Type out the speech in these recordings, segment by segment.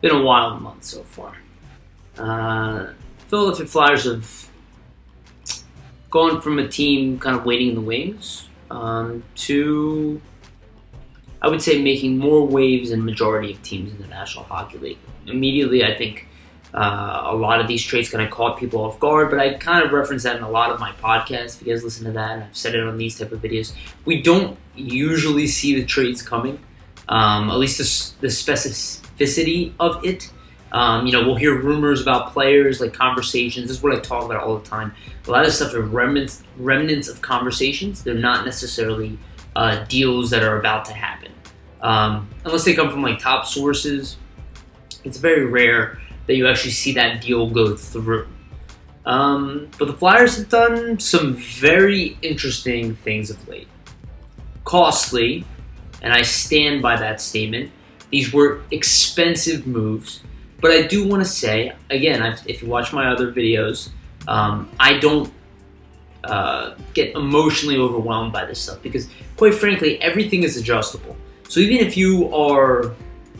been a wild month so far. Philadelphia Flyers have gone from a team kind of waiting in the wings to, I would say, making more waves than majority of teams in the National Hockey League. Immediately, I think a lot of these trades kind of caught people off guard, but I kind of reference that in a lot of my podcasts. If you guys listen to that, and I've said it on these type of videos, we don't usually see the trades coming, at least the specificity of it. We'll hear rumors about players, like conversations. This is what I talk about all the time. A lot of stuff are remnants of conversations. They're not necessarily deals that are about to happen. Unless they come from like top sources, it's very rare that you actually see that deal go through. But the Flyers have done some very interesting things of late. Costly, and I stand by that statement. These were expensive moves. But I do want to say, again, if you watch my other videos, I don't get emotionally overwhelmed by this stuff because, quite frankly, everything is adjustable. So even if you are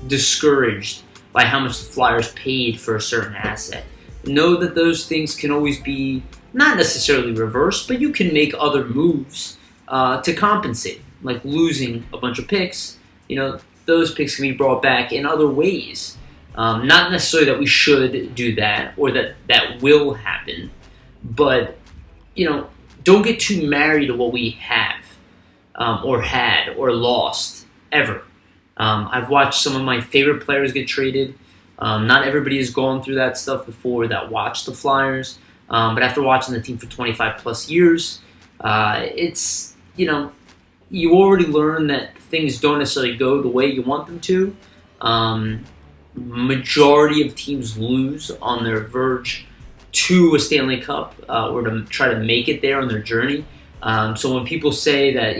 discouraged by how much the Flyers paid for a certain asset, know that those things can always be not necessarily reversed, but you can make other moves to compensate, like losing a bunch of picks. Those picks can be brought back in other ways. Not necessarily that we should do that or that will happen, but, don't get too married to what we have or had or lost ever. I've watched some of my favorite players get traded. Not everybody has gone through that stuff before that watched the Flyers, but after watching the team for 25 plus years, it's, you already learn that things don't necessarily go the way you want them to. Majority of teams lose on their verge to a Stanley Cup or to try to make it there on their journey. So when people say that,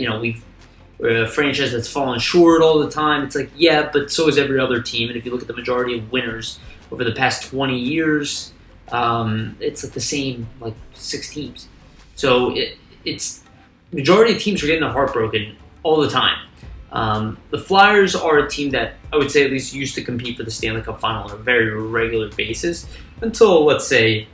we're a franchise that's fallen short all the time, it's like, yeah, but so is every other team. And if you look at the majority of winners over the past 20 years, it's like the same, 6 teams. So it's majority of teams are getting their heart broken all the time. The Flyers are a team that I would say at least used to compete for the Stanley Cup Final on a very regular basis until, let's say,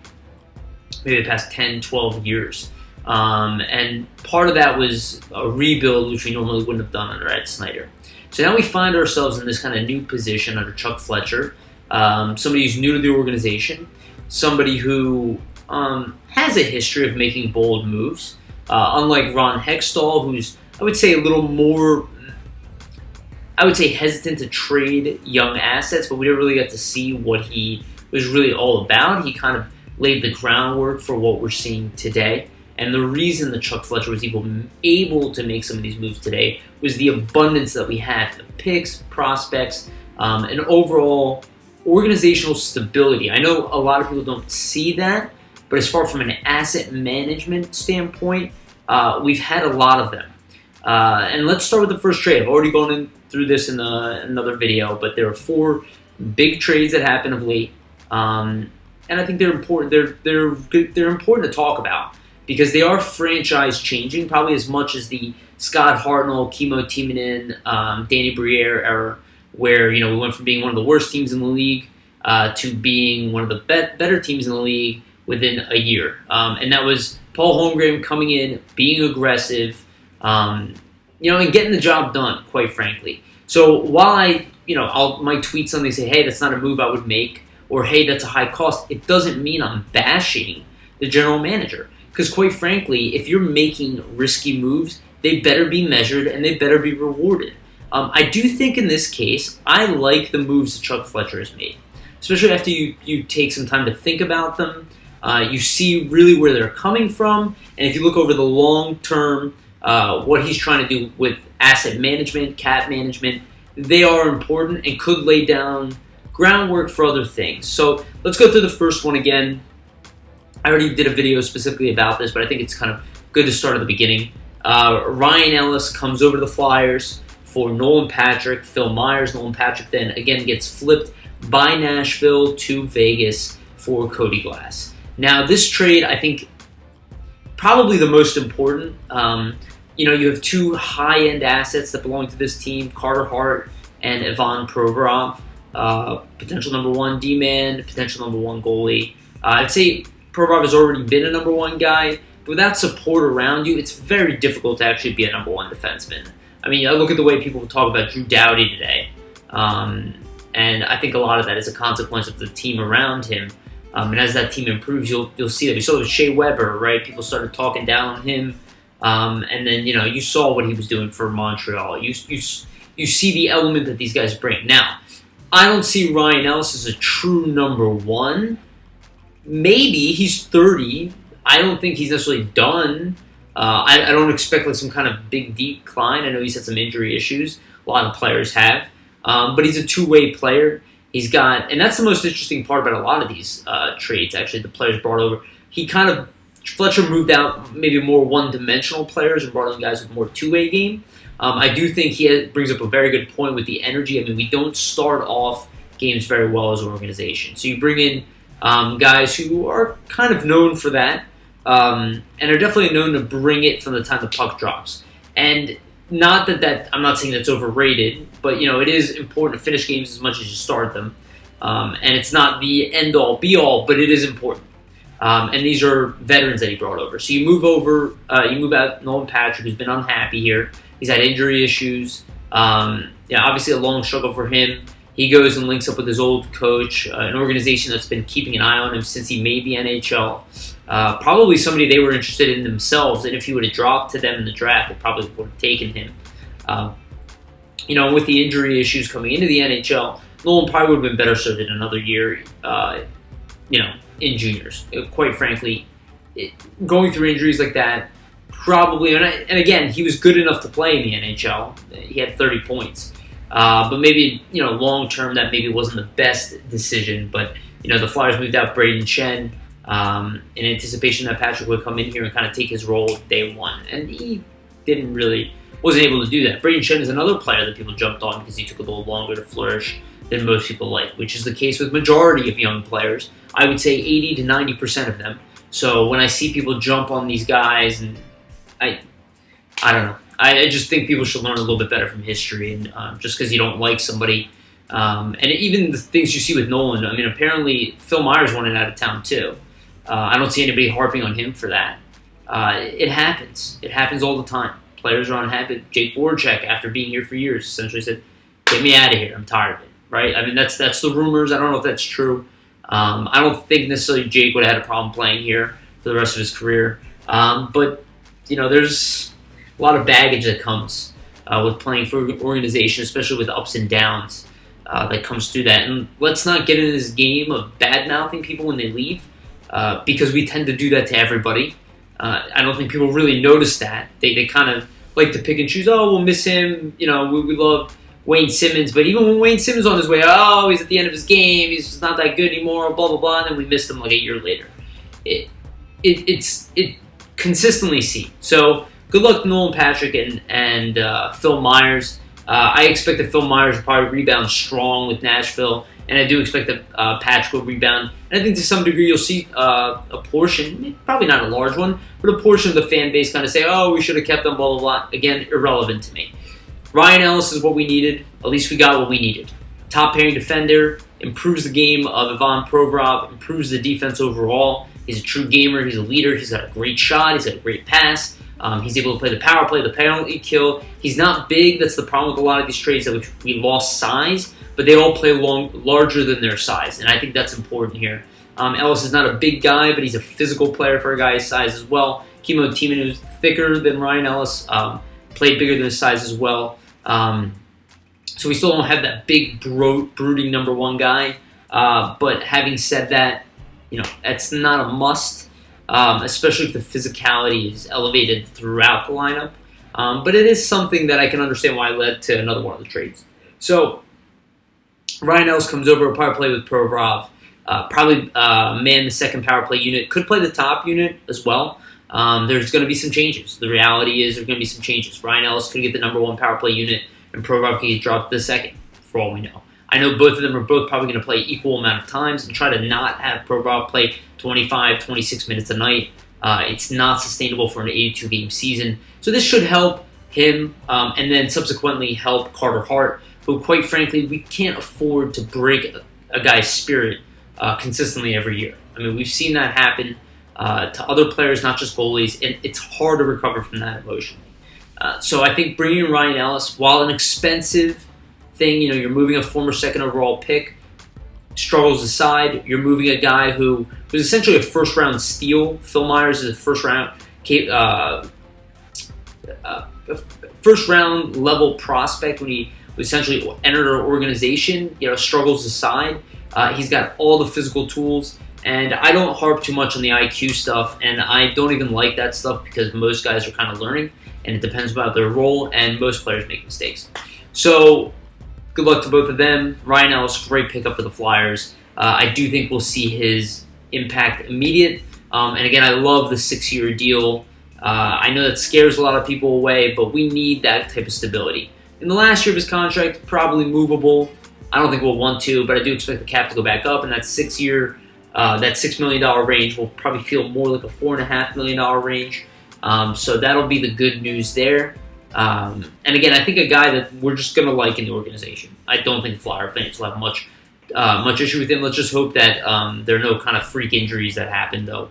maybe the past 10, 12 years. And part of that was a rebuild, which we normally wouldn't have done under Ed Snyder. So now we find ourselves in this kind of new position under Chuck Fletcher, somebody who's new to the organization, somebody who has a history of making bold moves, unlike Ron Hextall, who's, I would say, a little more hesitant to trade young assets, but we didn't really get to see what he was really all about. He kind of laid the groundwork for what we're seeing today. And the reason that Chuck Fletcher was even able to make some of these moves today was the abundance that we had of picks, prospects, and overall organizational stability. I know a lot of people don't see that, but as far from an asset management standpoint, we've had a lot of them. And let's start with the first trade. I've already gone through this in another video, but there are 4 big trades that happened of late, and I think they're important. They're important to talk about because they are franchise changing, probably as much as the Scott Hartnell, Kimmo Timonen, Danny Briere era, where we went from being one of the worst teams in the league to being one of the better teams in the league within a year, and that was Paul Holmgren coming in, being aggressive. And getting the job done, quite frankly. So while I might tweet something, say, hey, that's not a move I would make, or hey, that's a high cost, it doesn't mean I'm bashing the general manager. Because quite frankly, if you're making risky moves, they better be measured and they better be rewarded. I do think in this case, I like the moves that Chuck Fletcher has made, especially after you take some time to think about them. You see really where they're coming from, and if you look over the long term, what he's trying to do with asset management, cap management, they are important and could lay down groundwork for other things. So let's go through the first one again. I already did a video specifically about this, but I think it's kind of good to start at the beginning. Ryan Ellis comes over to the Flyers for Nolan Patrick, Phil Myers. Nolan Patrick then again gets flipped by Nashville to Vegas for Cody Glass. Now this trade, I think, probably the most important. You have 2 high-end assets that belong to this team, Carter Hart and Ivan Provorov. potential number one D-man, potential number one goalie. I'd say Provorov has already been a number one guy. But without support around you, it's very difficult to actually be a number one defenseman. I mean, I look at the way people talk about Drew Doughty today, and I think a lot of that is a consequence of the team around him. And as that team improves, you'll see that. We saw it with Shea Weber, right? People started talking down on him, and then you saw what he was doing for Montreal. You see the element that these guys bring. Now, I don't see Ryan Ellis as a true number one. Maybe he's 30. I don't think he's necessarily done. I don't expect like some kind of big decline. I know he's had some injury issues. A lot of players have. But he's a two-way player. He's got, and that's the most interesting part about a lot of these trades, actually, the players brought over. Fletcher moved out maybe more one-dimensional players and brought in guys with more two-way game. I do think he brings up a very good point with the energy. I mean, we don't start off games very well as an organization. So you bring in guys who are kind of known for that and are definitely known to bring it from the time the puck drops. And not that I'm not saying that's overrated, but it is important to finish games as much as you start them. And it's not the end-all, be-all, but it is important. And these are veterans that he brought over. So you move out Nolan Patrick, who's been unhappy here. He's had injury issues. Obviously a long struggle for him. He goes and links up with his old coach, an organization that's been keeping an eye on him since he made the NHL. Probably somebody they were interested in themselves, and if he would have dropped to them in the draft, they probably would have taken him. With the injury issues coming into the NHL, Nolan probably would have been better served in another year, in juniors. Quite frankly, going through injuries like that, probably, and again, he was good enough to play in the NHL. He had 30 points. But maybe, long term, that maybe wasn't the best decision. But, the Flyers moved out Braden Chen in anticipation that Patrick would come in here and kind of take his role day one. And he wasn't able to do that. Braden Chen is another player that people jumped on because he took a little longer to flourish than most people like, which is the case with majority of young players. I would say 80 to 90% of them. So when I see people jump on these guys, and I don't know. I just think people should learn a little bit better from history, and just because you don't like somebody, and even the things you see with Nolan. I mean, apparently Phil Myers wanted out of town too. I don't see anybody harping on him for that. It happens. It happens all the time. Players are unhappy. Jake Voracek, after being here for years, essentially said, "Get me out of here. I'm tired of it." Right? I mean, that's the rumors. I don't know if that's true. I don't think necessarily Jake would have had a problem playing here for the rest of his career. But there's a lot of baggage that comes with playing for an organization, especially with ups and downs that comes through that. And let's not get into this game of bad-mouthing people when they leave because we tend to do that to everybody. I don't think people really notice that. They kind of like to pick and choose. Oh, we'll miss him. We love Wayne Simmons. But even when Wayne Simmons on his way, oh, he's at the end of his game. He's just not that good anymore, blah, blah, blah. And then we missed him like a year later. It's consistently seen. So good luck to Nolan Patrick and Phil Myers. I expect that Phil Myers will probably rebound strong with Nashville, and I do expect that Patrick will rebound. And I think to some degree you'll see a portion, probably not a large one, but a portion of the fan base kind of say, oh, we should have kept them, blah, blah, blah. Again, irrelevant to me. Ryan Ellis is what we needed. At least we got what we needed. Top pairing defender, improves the game of Ivan Provorov, improves the defense overall. He's a true gamer. He's a leader. He's got a great shot. He's got a great pass. He's able to play the power play, the penalty kill. He's not big. That's the problem with a lot of these trades, that we lost size, but they all play larger than their size, and I think that's important here. Ellis is not a big guy, but he's a physical player for a guy his size as well. Kimmo Timonen, who's thicker than Ryan Ellis, played bigger than his size as well. So we still don't have that big, brooding number one guy. But having said that, that's not a must. Especially if the physicality is elevated throughout the lineup. But it is something that I can understand why led to another one of the trades. So Ryan Ellis comes over, will probably play with Provorov. Probably man the second power play unit. Could play the top unit as well. There's going to be some changes. The reality is there's going to be some changes. Ryan Ellis could get the number one power play unit, and Provorov could get dropped to the second, for all we know. I know both of them are both probably going to play equal amount of times and try to not have Provorov play 25, 26 minutes a night. It's not sustainable for an 82-game season. So this should help him and then subsequently help Carter Hart, but quite frankly, we can't afford to break a guy's spirit consistently every year. I mean, we've seen that happen to other players, not just goalies, and it's hard to recover from that emotionally. So I think bringing in Ryan Ellis, while an expensive thing, you're moving a former second overall pick, struggles aside, you're moving a guy who was essentially a first-round steal. Phil Myers is a first-round level prospect when he essentially entered our organization. Struggles aside, he's got all the physical tools, and I don't harp too much on the IQ stuff, and I don't even like that stuff because most guys are kind of learning, and it depends about their role, and most players make mistakes. So good luck to both of them. Ryan Ellis, great pickup for the Flyers. I do think we'll see his impact immediate. And again, I love the 6-year deal. I know that scares a lot of people away, but we need that type of stability. In the last year of his contract, probably movable. I don't think we'll want to, but I do expect the cap to go back up. And that 6-year, that $6 million range will probably feel more like a $4.5 million range. So that'll be the good news there. And again, I think a guy that we're just going to like in the organization. I don't think Flyer fans will have much issue with him. Let's just hope that there are no kind of freak injuries that happen, though.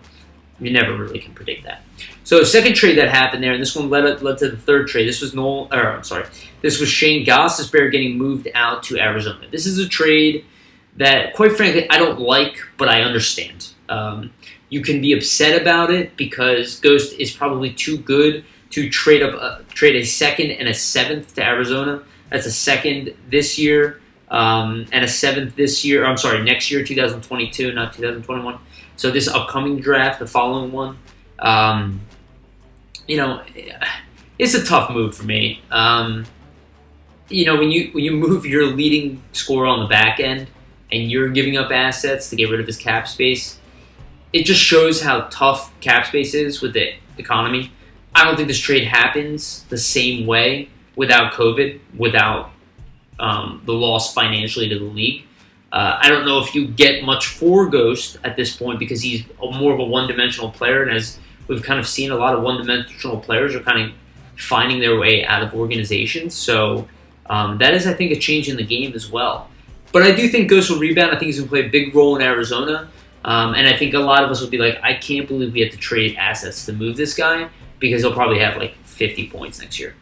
You never really can predict that. So second trade that happened there, and this one led to the third trade. This was This was Shane Gostisbehere getting moved out to Arizona. This is a trade that, quite frankly, I don't like, but I understand. You can be upset about it because Ghost is probably too good to trade a second and a seventh to Arizona. That's a second this year and a seventh this year. Next year, 2022, not 2021. So this upcoming draft, the following one, it's a tough move for me. When you move your leading scorer on the back end and you're giving up assets to get rid of his cap space, it just shows how tough cap space is with the economy. I don't think this trade happens the same way without COVID, without the loss financially to the league. I don't know if you get much for Ghost at this point because he's more of a one-dimensional player, and as we've kind of seen, a lot of one-dimensional players are kind of finding their way out of organizations. So that is, I think, a change in the game as well. But I do think Ghost will rebound. I think he's going to play a big role in Arizona. And I think a lot of us will be like, I can't believe we had to trade assets to move this guy because he'll probably have like 50 points next year.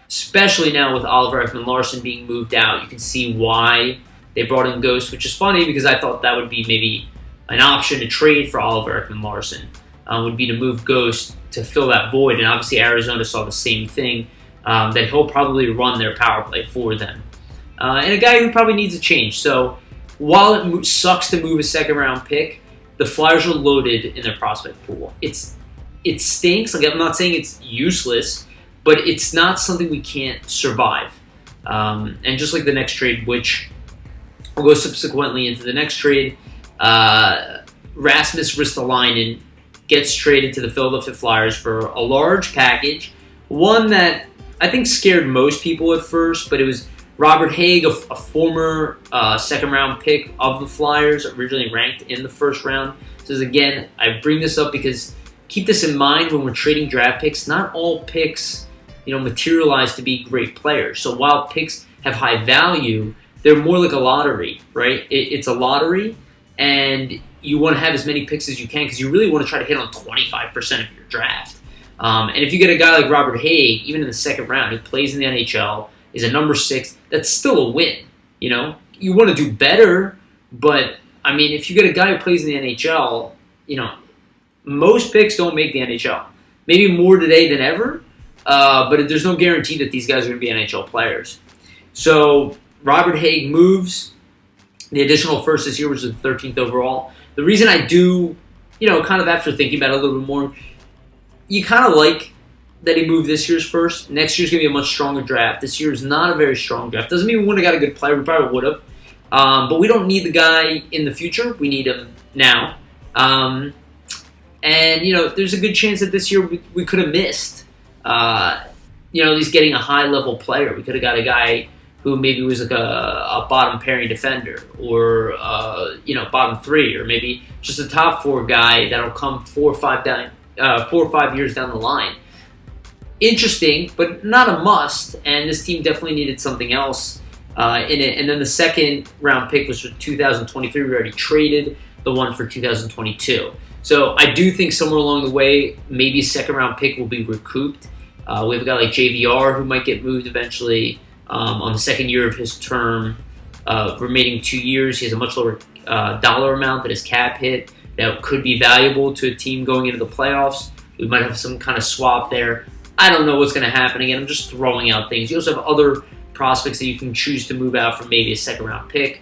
Especially now with Oliver Ekman-Larsson being moved out. You can see why they brought in Ghost, which is funny because I thought that would be maybe an option to trade for Oliver Ekman-Larsson, would be to move Ghost to fill that void. And obviously Arizona saw the same thing, that he'll probably run their power play for them. And a guy who probably needs a change. So while it sucks to move a second-round pick, the Flyers are loaded in their prospect pool. It stinks. Like, I'm not saying it's useless, but it's not something we can't survive. And just like the next trade, which will go subsequently into the next trade, Rasmus Ristolainen gets traded to the Philadelphia Flyers for a large package, one that I think scared most people at first, but it was Robert Haig, a former second-round pick of the Flyers, originally ranked in the first round. So again, I bring this up because keep this in mind when we're trading draft picks. Not all picks, materialize to be great players. So while picks have high value, they're more like a lottery, right? It's a lottery, and you want to have as many picks as you can because you really want to try to hit on 25% of your draft. And if you get a guy like Robert Haig, even in the second round, who plays in the NHL, is a number 6, that's still a win. You want to do better, but I mean, if you get a guy who plays in the NHL, most picks don't make the NHL. Maybe more today than ever, but there's no guarantee that these guys are going to be NHL players. So Robert Haig moves. The additional first this year was the 13th overall. The reason I do, kind of after thinking about it a little bit more, you kind of like that he moved this year's first. Next year's going to be a much stronger draft. This year is not a very strong draft. Doesn't mean we wouldn't have got a good player. We probably would have. But we don't need the guy in the future. We need him now. And, there's a good chance that this year we could have missed, at least getting a high-level player. We could have got a guy who maybe was like a bottom-pairing defender or, bottom 3, or maybe just a top 4 guy that'll come 4 or 5 years down the line. Interesting, but not a must, and this team definitely needed something else. in it. And then the second round pick was for 2023. We already traded the one for 2022. So I do think somewhere along the way, maybe a second round pick will be recouped. We have a guy like JVR who might get moved eventually on the second year of his term. Remaining 2 years, he has a much lower dollar amount that his cap hit that could be valuable to a team going into the playoffs. We might have some kind of swap there. I don't know what's going to happen. Again, I'm just throwing out things. You also have other prospects that you can choose to move out for maybe a second round pick.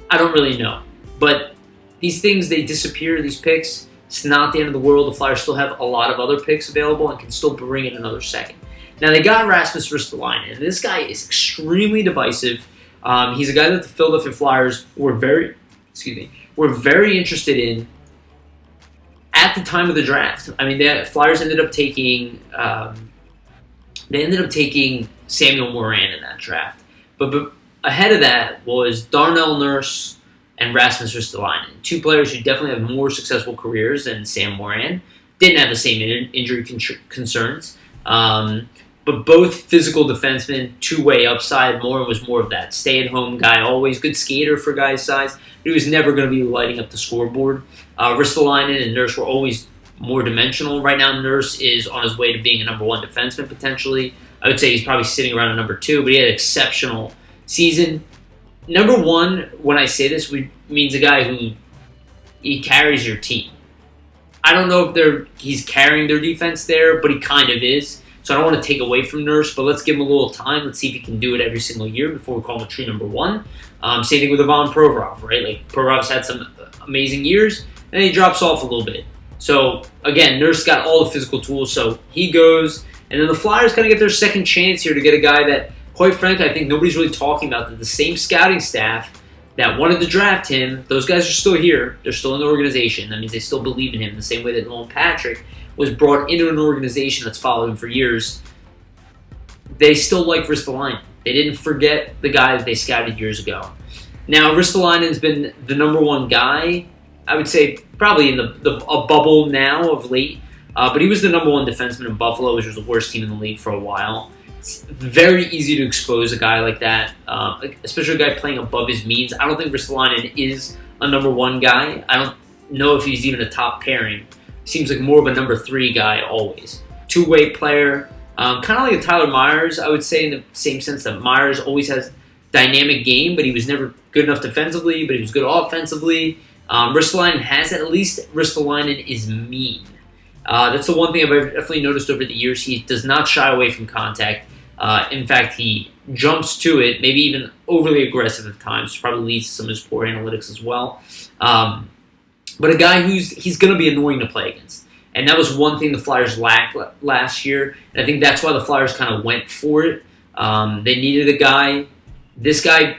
I don't really know. But these things, they disappear, these picks. It's not the end of the world. The Flyers still have a lot of other picks available and can still bring in another second. Now, they got Rasmus Ristolainen, and this guy is extremely divisive. He's a guy that the Philadelphia Flyers were very interested in at the time of the draft. I mean, the Flyers ended up taking Samuel Morin in that draft, but ahead of that was Darnell Nurse and Rasmus Ristolainen, two players who definitely have more successful careers than Sam Morin. Didn't have the same injury concerns. But both physical defensemen, two-way upside. Morin was more of that stay-at-home guy, always good skater for guys' size, but he was never going to be lighting up the scoreboard. Ristolainen and Nurse were always more dimensional. Right now, Nurse is on his way to being a number one defenseman, potentially. I would say he's probably sitting around a number two, but he had an exceptional season. Number one, when I say this, means a guy who he carries your team. I don't know if he's carrying their defense there, but he kind of is. So I don't want to take away from Nurse, but let's give him a little time. Let's see if he can do it every single year before we call him a true number one. Same thing with Ivan Provorov, right? Like, Provorov's had some amazing years, and he drops off a little bit. So, again, Nurse got all the physical tools, so he goes. And then the Flyers kind of get their second chance here to get a guy that, quite frankly, I think nobody's really talking about. That the same scouting staff that wanted to draft him, those guys are still here. They're still in the organization. That means they still believe in him the same way that Nolan Patrick was brought into an organization that's followed him for years. They still like Ristolainen. They didn't forget the guy that they scouted years ago. Now, Ristolainen's been the number one guy, I would say, probably in a bubble now of late. But he was the number one defenseman in Buffalo, which was the worst team in the league for a while. It's very easy to expose a guy like that, especially a guy playing above his means. I don't think Ristolainen is a number one guy. I don't know if he's even a top pairing. Seems like more of a number three guy always. Two-way player. Kind of like a Tyler Myers, I would say, in the same sense that Myers always has dynamic game, but he was never good enough defensively, but he was good offensively. Ristolainen has that. At least Ristolainen is mean. That's the one thing I've definitely noticed over the years. He does not shy away from contact. In fact, he jumps to it, maybe even overly aggressive at times, which probably leads to some of his poor analytics as well. But a guy he's going to be annoying to play against. And that was one thing the Flyers lacked last year. And I think that's why the Flyers kind of went for it. They needed a guy. This guy,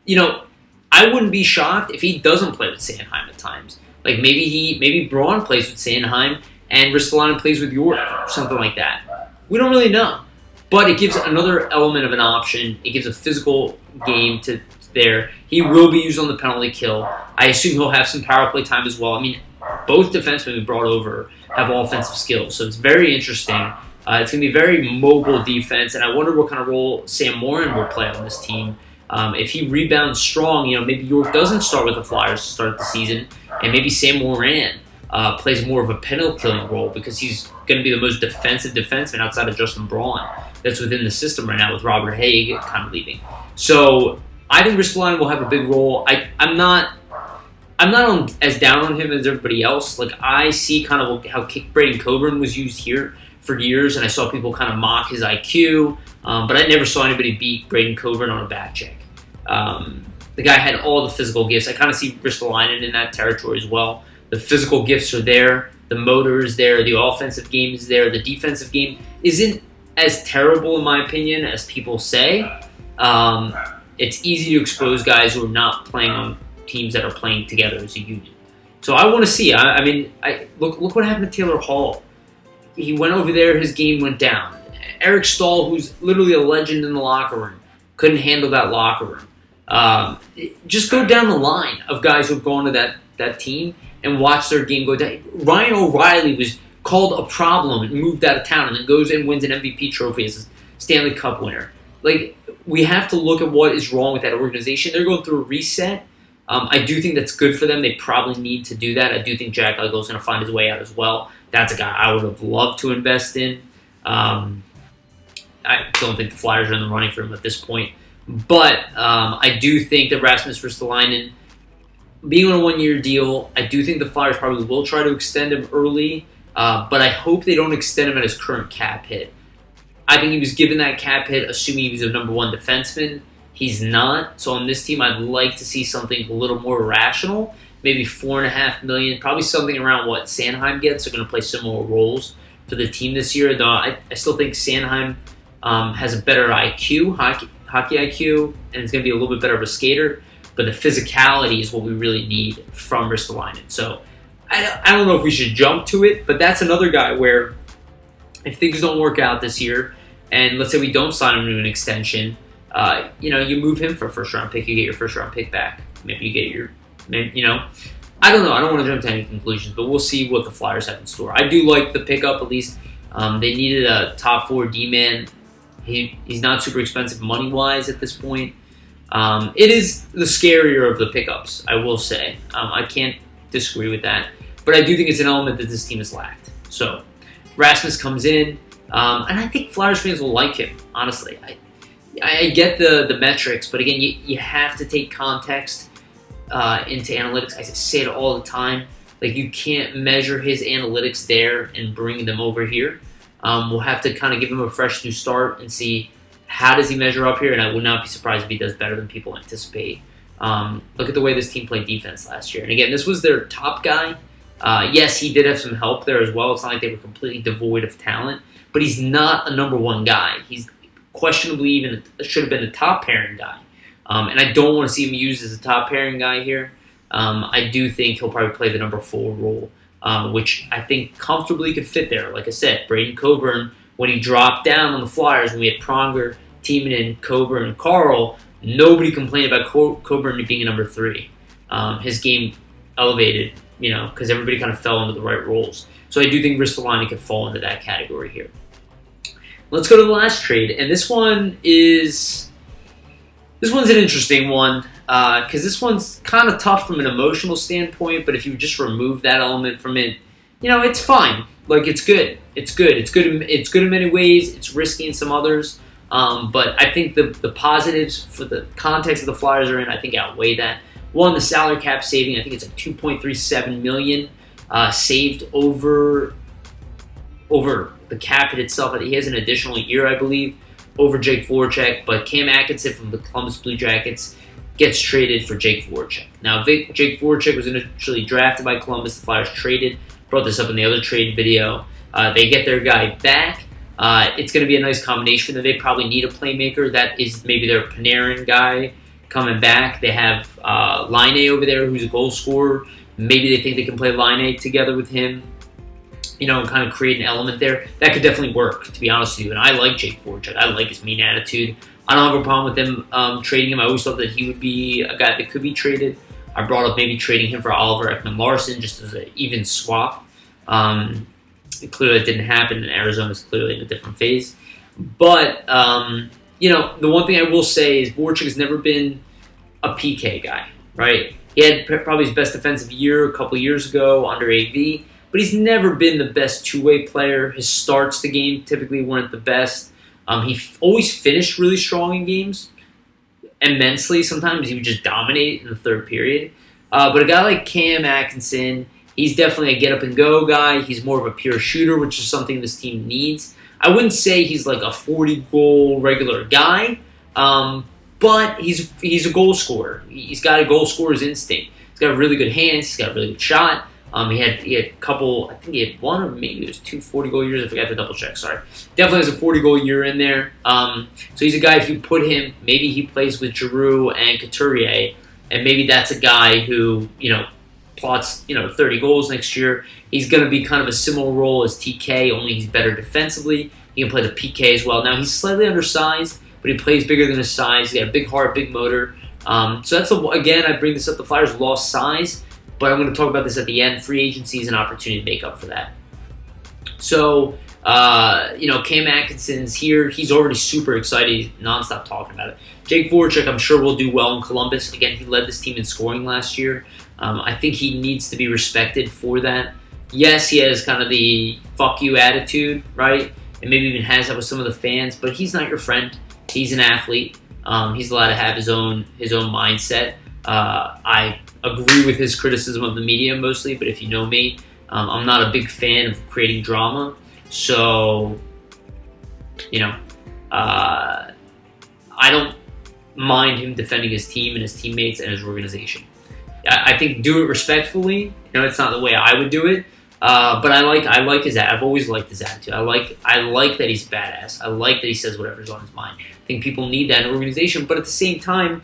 I wouldn't be shocked if he doesn't play with Sanheim at times. Like maybe Braun plays with Sanheim and Ristolainen plays with York or something like that. We don't really know. But it gives another element of an option. It gives a physical game to there. He will be used on the penalty kill. I assume he'll have some power play time as well. I mean, both defensemen we brought over have offensive skills, so it's very interesting. It's going to be a very mobile defense, and I wonder what kind of role Sam Morin will play on this team. If he rebounds strong, maybe York doesn't start with the Flyers to start the season, and maybe Sam Morin plays more of a penalty killing role because he's going to be the most defensive defenseman outside of Justin Braun that's within the system right now with Robert Haig kind of leaving. So I think Ristolainen will have a big role. I'm not as down on him as everybody else. Like, I see kind of how Braden Coburn was used here for years, and I saw people kind of mock his IQ, but I never saw anybody beat Braden Coburn on a back check. The guy had all the physical gifts. I kind of see Ristolainen in that territory as well. The physical gifts are there. The motor is there. The offensive game is there. The defensive game isn't as terrible, in my opinion, as people say. It's easy to expose guys who are not playing on teams that are playing together as a union. So I want to see. I mean, look what happened to Taylor Hall. He went over there. His game went down. Eric Stahl, who's literally a legend in the locker room, couldn't handle that locker room. Just go down the line of guys who've gone to that team and watch their game go down. Ryan O'Reilly was called a problem and moved out of town and then goes and wins an MVP trophy as a Stanley Cup winner. Like, we have to look at what is wrong with that organization. They're going through a reset. I do think that's good for them. They probably need to do that. I do think Jack Eichel is going to find his way out as well. That's a guy I would have loved to invest in. I don't think the Flyers are in the running for him at this point. But I do think that Rasmus Ristolainen, being on a one-year deal, I do think the Flyers probably will try to extend him early. But I hope they don't extend him at his current cap hit. I think he was given that cap hit assuming he was a number one defenseman. He's not. So on this team, I'd like to see something a little more rational. Maybe $4.5 million, probably something around what Sanheim gets. They're going to play similar roles for the team this year. Though I still think Sanheim has a better IQ, hockey IQ, and it's going to be a little bit better of a skater. But the physicality is what we really need from Ristolainen. So I don't know if we should jump to it, but that's another guy where if things don't work out this year, and let's say we don't sign him to an extension, you move him for a first-round pick, you get your first-round pick back. Maybe you get your, I don't know. I don't want to jump to any conclusions, but we'll see what the Flyers have in store. I do like the pickup, at least. They needed a top 4 D-man. He's not super expensive money-wise at this point. It is the scarier of the pickups, I will say. I can't disagree with that. But I do think it's an element that this team has lacked. So Rasmus comes in, and I think Flyers fans will like him, honestly. I get the metrics, but again, you have to take context into analytics. I say it all the time. Like, you can't measure his analytics there and bring them over here. We'll have to kind of give him a fresh new start and see how does he measure up here, and I would not be surprised if he does better than people anticipate. Look at the way this team played defense last year. And again, this was their top guy. Yes, he did have some help there as well. It's not like they were completely devoid of talent, but he's not a number one guy. He's questionably even should have been a top pairing guy. And I don't want to see him used as a top pairing guy here. I do think he'll probably play the number 4 role, which I think comfortably could fit there. Like I said, Braden Coburn, when he dropped down on the Flyers, when we had Pronger, Tiemann, Coburn, and Carl, nobody complained about Coburn being a number 3. His game elevated, because everybody kind of fell into the right roles. So I do think Ristolainen could fall into that category here. Let's go to the last trade, and this one's an interesting one because this one's kind of tough from an emotional standpoint. But if you just remove that element from it, it's fine. Like, it's good. It's good. It's good in many ways. It's risky in some others. But I think the positives for the context of the Flyers are in, I think, outweigh that. One, the salary cap saving. I think it's like $2.37 million saved over the cap hit itself. I think he has an additional year, I believe, over Jake Voracek. But Cam Atkinson from the Columbus Blue Jackets gets traded for Jake Voracek. Now, Jake Voracek was initially drafted by Columbus. The Flyers traded. Brought this up in the other trade video. They get their guy back. It's going to be a nice combination. That they probably need a playmaker. That is maybe their Panarin guy coming back. They have Laine over there, who's a goal scorer. Maybe they think they can play Laine together with him, and kind of create an element there. That could definitely work, to be honest with you. And I like Jake Voracek. I like his mean attitude. I don't have a problem with them trading him. I always thought that he would be a guy that could be traded. I brought up maybe trading him for Oliver Ekman-Larsson just as an even swap. Clearly it didn't happen, and Arizona's clearly in a different phase. But, the one thing I will say is Voracek has never been a PK guy, right? He had probably his best defensive year a couple years ago under AV, but he's never been the best two-way player. His starts to game typically weren't the best. He always finished really strong in games, immensely. Sometimes he would just dominate in the third period. But a guy like Cam Atkinson, he's definitely a get-up-and-go guy. He's more of a pure shooter, which is something this team needs. I wouldn't say he's like a 40-goal regular guy, but he's a goal scorer. He's got a goal scorer's instinct. He's got really good hands. He's got a really good shot. He had a couple, I think he had one or maybe it was 2 40-goal years. I forgot to double-check, sorry. Definitely has a 40-goal year in there. So he's a guy, if you put him, maybe he plays with Giroux and Couturier, and maybe that's a guy who, plots 30 goals next year. He's going to be kind of a similar role as TK, only he's better defensively. He can play the PK as well. Now, he's slightly undersized, but he plays bigger than his size. He's got a big heart, big motor. So that's, again, I bring this up. The Flyers lost size, but I'm going to talk about this at the end. Free agency is an opportunity to make up for that. So Cam Atkinson's here. He's already super excited. He's nonstop talking about it. Jake Voracek, I'm sure, will do well in Columbus. Again, he led this team in scoring last year. I think he needs to be respected for that. Yes, he has kind of the fuck you attitude, right? And maybe even has that with some of the fans, but he's not your friend. He's an athlete. He's allowed to have his own mindset. I agree with his criticism of the media mostly, but if you know me, I'm not a big fan of creating drama. So, I don't mind him defending his team and his teammates and his organization. I think do it respectfully. It's not the way I would do it. But I like his. I've always liked his attitude. I like that he's badass. I like that he says whatever's on his mind. I think people need that in an organization. But at the same time,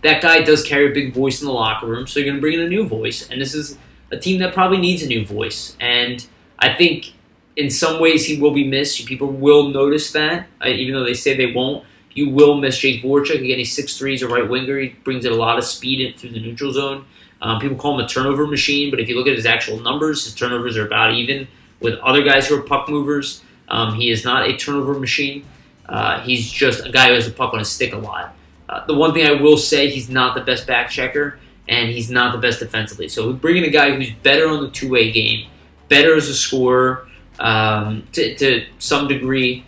that guy does carry a big voice in the locker room. So you're going to bring in a new voice, and this is a team that probably needs a new voice. And I think in some ways he will be missed. People will notice that, even though they say they won't. You will miss Jake Voracek. Again, he's 6'3", he's a right winger. He brings in a lot of speed in through the neutral zone. People call him a turnover machine, but if you look at his actual numbers, his turnovers are about even with other guys who are puck movers. He is not a turnover machine. He's just a guy who has the puck on his stick a lot. The one thing I will say, he's not the best back checker, and he's not the best defensively. So we bring in a guy who's better on the two-way game, better as a scorer to some degree.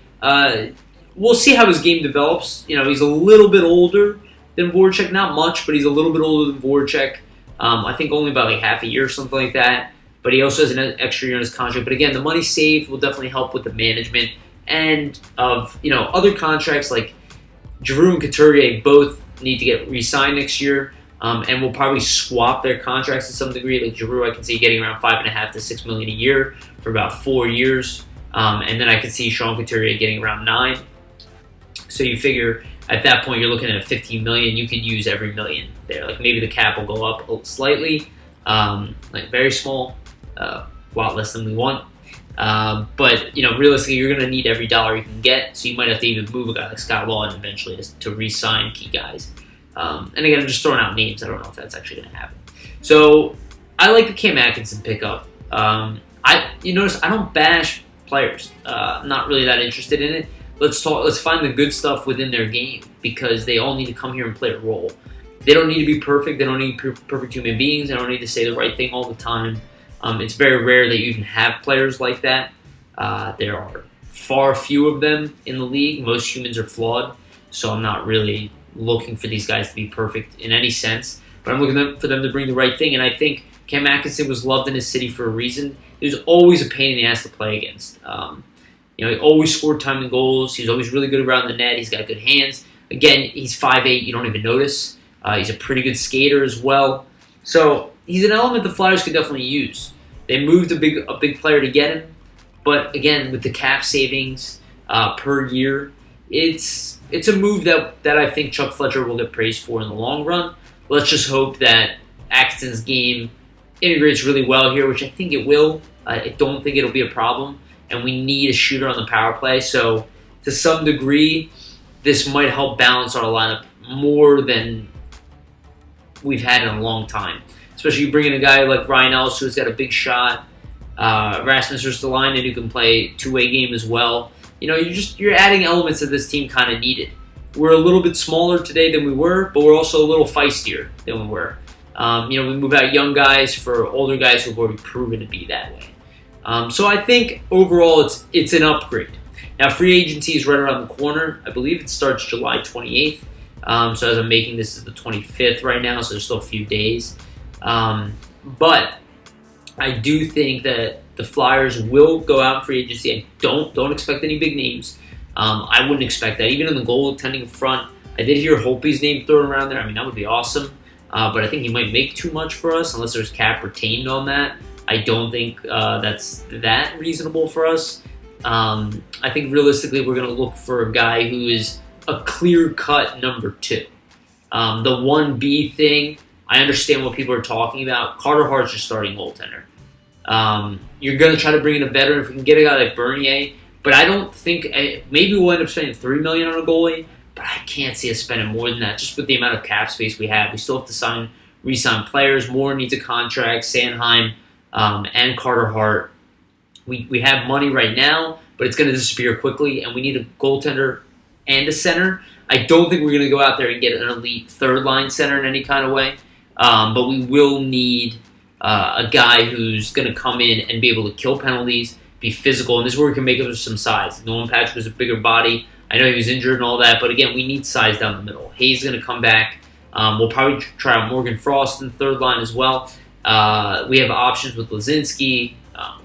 We'll see how his game develops. He's a little bit older than Voracek, not much, but he's a little bit older than Voracek. I think only about like half a year or something like that. But he also has an extra year on his contract. But again, the money saved will definitely help with the management and of other contracts like Giroux and Couturier both need to get re-signed next year, and will probably swap their contracts to some degree. Like Giroux, I can see getting around $5.5 to $6 million a year for about 4 years, and then I can see Sean Couturier getting around $9 million. So you figure at that point you're looking at $15 million. You could use every million there. Like maybe the cap will go up slightly, like very small, a lot less than we want. But realistically, you're going to need every dollar you can get. So you might have to even move a guy like Scott Laughton eventually to re-sign key guys. And again, I'm just throwing out names. I don't know if that's actually going to happen. So I like the Cam Atkinson pickup. You notice I don't bash players. I'm not really that interested in it. Let's find the good stuff within their game because they all need to come here and play a role. They don't need to be perfect. They don't need perfect human beings. They don't need to say the right thing all the time. It's very rare that you even have players like that. There are far few of them in the league. Most humans are flawed, so I'm not really looking for these guys to be perfect in any sense. But I'm looking for them to bring the right thing, and I think Cam Atkinson was loved in his city for a reason. He was always a pain in the ass to play against. He always scored timely goals. He was always really good around the net. He's got good hands. Again, he's 5'8". You don't even notice. He's a pretty good skater as well. So he's an element the Flyers could definitely use. They moved a big player to get him, but again, with the cap savings per year, it's a move that I think Chuck Fletcher will get praised for in the long run. Let's just hope that Atkinson's game integrates really well here, which I think it will. I don't think it'll be a problem, and we need a shooter on the power play. So to some degree, this might help balance our lineup more than we've had in a long time. Especially you bring in a guy like Ryan Ellis who's got a big shot, Rasmus Ristolainen who can play two-way game as well. You're adding elements that this team kind of needed. We're a little bit smaller today than we were, but we're also a little feistier than we were. We move out young guys for older guys who've already proven to be that way. So I think overall it's an upgrade. Now free agency is right around the corner. I believe it starts July 28th. So as I'm making this is the 25th right now, so there's still a few days. But I do think that the Flyers will go out in free agency. I don't expect any big names. I wouldn't expect that. Even in the goaltending front, I did hear Holtby's name thrown around there. I mean, that would be awesome. But I think he might make too much for us unless there's cap retained on that. I don't think that's that reasonable for us. I think realistically we're going to look for a guy who is a clear-cut number 2. The 1B thing, I understand what people are talking about. Carter Hart's your starting goaltender. You're going to try to bring in a veteran if we can get a guy like Bernier, but I don't think maybe we'll end up spending $3 million on a goalie, but I can't see us spending more than that just with the amount of cap space we have. We still have to re-sign players. Moore needs a contract. Sanheim and Carter Hart. We have money right now, but it's going to disappear quickly, and we need a goaltender and a center. I don't think we're going to go out there and get an elite third-line center in any kind of way, but we will need a guy who's going to come in and be able to kill penalties, be physical, and this is where we can make up some size. Nolan Patrick is a bigger body. I know he was injured and all that, but again, we need size down the middle. Hayes is going to come back. We'll probably try out Morgan Frost in the third line as well. We have options with Lazinski.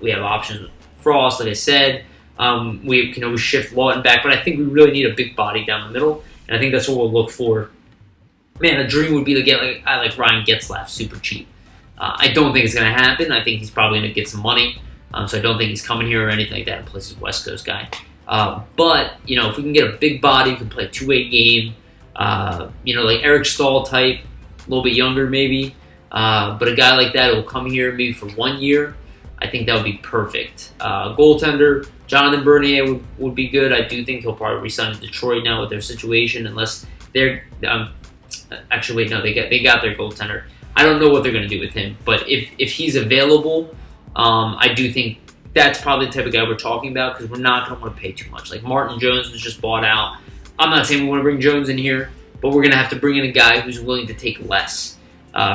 We have options with Frost, like I said. We can always shift Lawton back, but I think we really need a big body down the middle, and I think that's what we'll look for. Man, a dream would be to get like Ryan Getzlaf super cheap. I don't think it's going to happen. I think he's probably going to get some money, so I don't think he's coming here or anything like that in place of West Coast guy. But, if we can get a big body who can play a two-way game, like Eric Stahl type, a little bit younger maybe, but a guy like that who will come here maybe for 1 year, I think that would be perfect. Goaltender, Jonathan Bernier would be good. I do think he'll probably resign in Detroit now with their situation, unless they're actually wait, no, they got their goaltender. I don't know what they're going to do with him, but if he's available, I do think that's probably the type of guy we're talking about, because we're not going to want to pay too much. Like Martin Jones was just bought out. I'm not saying we want to bring Jones in here, but we're going to have to bring in a guy who's willing to take less.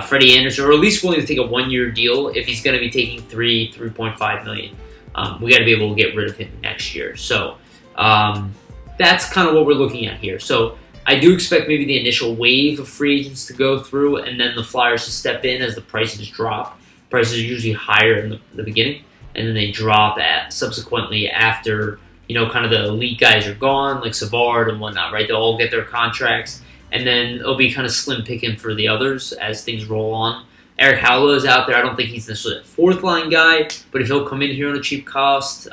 Freddie Anderson, or at least willing to take a 1 year deal if he's going to be taking $3.5 million. We got to be able to get rid of him next year. So that's kind of what we're looking at here. So I do expect maybe the initial wave of free agents to go through, and then the Flyers to step in as the prices drop. Prices are usually higher in the beginning, and then they drop subsequently after, kind of the elite guys are gone, like Savard and whatnot, right? They'll all get their contracts, and then it'll be kind of slim picking for the others as things roll on. Eric Howlow is out there. I don't think he's necessarily a fourth-line guy, but if he'll come in here on a cheap cost,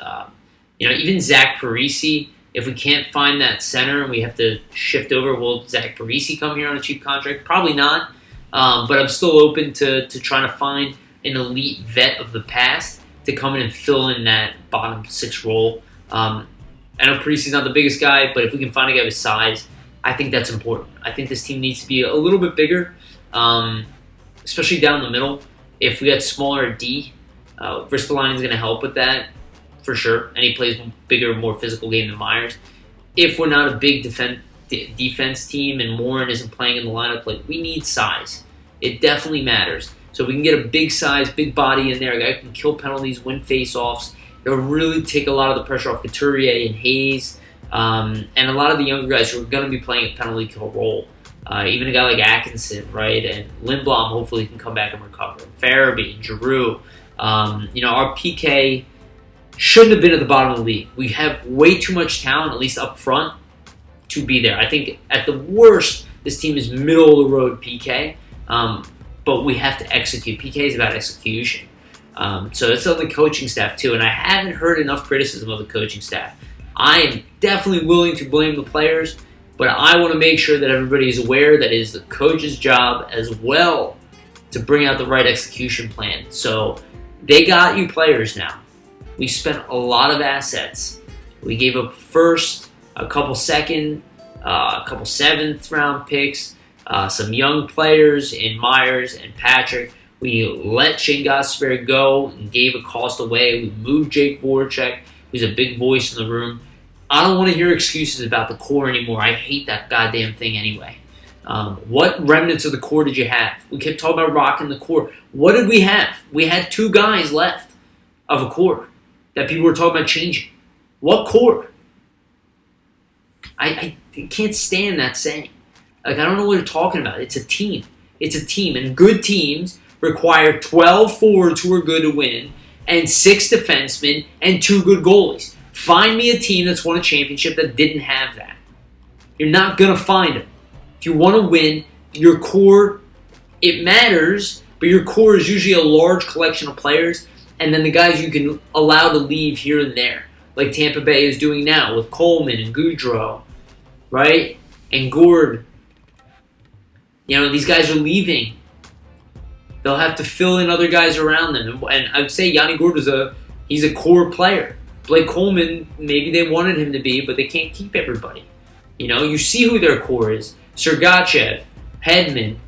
even Zach Parise, if we can't find that center and we have to shift over, will Zach Parise come here on a cheap contract? Probably not, but I'm still open to trying to find an elite vet of the past to come in and fill in that bottom six role. I know Parise's not the biggest guy, but if we can find a guy with size, I think that's important. I think this team needs to be a little bit bigger, especially down the middle. If we had smaller D, Ristolainen is going to help with that for sure, and he plays bigger, more physical game than Myers. If we're not a big defense team and Morin isn't playing in the lineup, we need size. It definitely matters. So if we can get a big size, big body in there, a guy who can kill penalties, win face-offs, it'll really take a lot of the pressure off Couturier and Hayes, and a lot of the younger guys who are going to be playing a penalty kill role. Even a guy like Atkinson, right? And Lindblom hopefully can come back and recover. Farabee, Giroux. Our PK shouldn't have been at the bottom of the league. We have way too much talent, at least up front, to be there. I think at the worst, this team is middle-of-the-road PK. But we have to execute. PK is about execution. So it's on the coaching staff too, and I haven't heard enough criticism of the coaching staff. I am definitely willing to blame the players, but I want to make sure that everybody is aware that it is the coach's job as well to bring out the right execution plan. So they got you players now. We spent a lot of assets. We gave up first, a couple second, a couple seventh round picks, some young players in Myers and Patrick. We let Shane Gostisbehere go and gave a cost away. We moved Jake Voracek, who's a big voice in the room. I don't want to hear excuses about the core anymore. I hate that goddamn thing anyway. What remnants of the core did you have? We kept talking about rocking the core. What did we have? We had 2 guys left of a core that people were talking about changing. What core? I can't stand that saying. I don't know what you're talking about. It's a team. It's a team, and good teams require 12 forwards who are good to win, and 6 defensemen, and 2 good goalies. Find me a team that's won a championship that didn't have that. You're not going to find them. If you want to win, your core, it matters, but your core is usually a large collection of players, and then the guys you can allow to leave here and there, like Tampa Bay is doing now with Coleman and Goudreau, right? And Gord. These guys are leaving. They'll have to fill in other guys around them. And I would say Yanni Gord he's a core player. Blake Coleman, maybe they wanted him to be, but they can't keep everybody. You see who their core is. Sergachev, Hedman,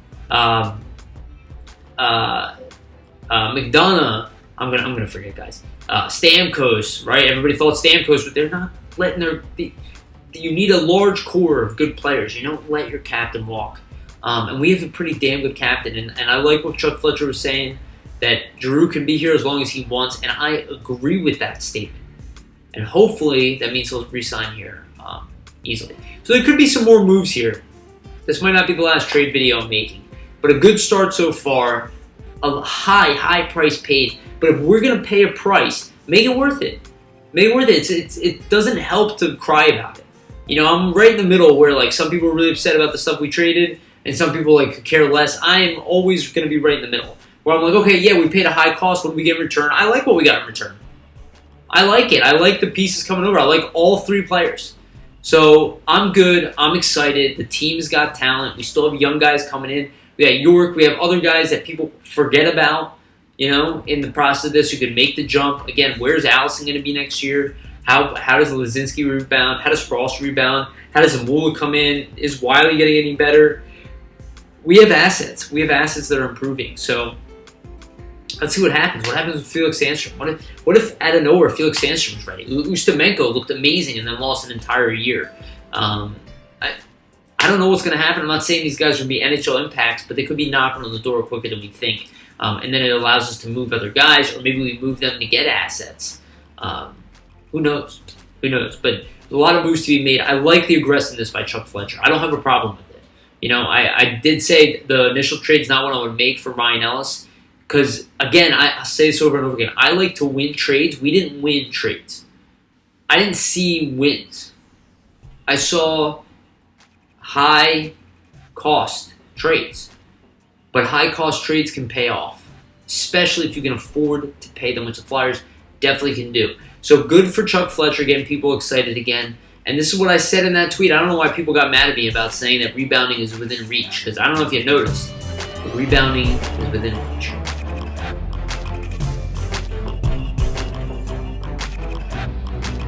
McDonough, I'm gonna forget, guys. Stamkos, right? Everybody thought Stamkos, but they're not letting you need a large core of good players. You don't let your captain walk. And we have a pretty damn good captain. And I like what Chuck Fletcher was saying, that Giroux can be here as long as he wants. And I agree with that statement. And hopefully that means he'll re-sign here easily. So there could be some more moves here. This might not be the last trade video I'm making. But a good start so far. A high price paid. But if we're going to pay a price, make it worth it. Make it worth it. It doesn't help to cry about it. You know, I'm right in the middle where, like, some people are really upset about the stuff we traded, and some people, like, could care less. I am always going to be right in the middle, where I'm like, okay, yeah, we paid a high cost. What did we get in return? I like what we got in return. I like it. I like the pieces coming over. I like all three players. So I'm good. I'm excited. The team's got talent. We still have young guys coming in. We got York. We have other guys that people forget about, you know, in the process of this who can make the jump. Again, where's Allison going to be next year? How does Lazinski rebound? How does Frost rebound? How does Wolok come in? Is Wiley getting any better? We have assets. We have assets that are improving. So let's see what happens. What happens with Felix Sandstrom? What if out of nowhere Felix Sandstrom's ready? Ustimenko looked amazing and then lost an entire year. I don't know what's going to happen. I'm not saying these guys are going to be NHL impacts, but they could be knocking on the door quicker than we think. And then it allows us to move other guys, or maybe we move them to get assets. Who knows? Who knows? But a lot of moves to be made. I like the aggressiveness by Chuck Fletcher. I don't have a problem with it. You know, I did say the initial trade's not what I would make for Ryan Ellis. Because, again, I say this over and over again. I like to win trades. We didn't win trades. I didn't see wins. I saw high-cost trades. But high-cost trades can pay off. Especially if you can afford to pay them, which the Flyers definitely can do. So good for Chuck Fletcher, getting people excited again. And this is what I said in that tweet. I don't know why people got mad at me about saying that rebounding is within reach, because I don't know if you noticed, but rebounding is within reach.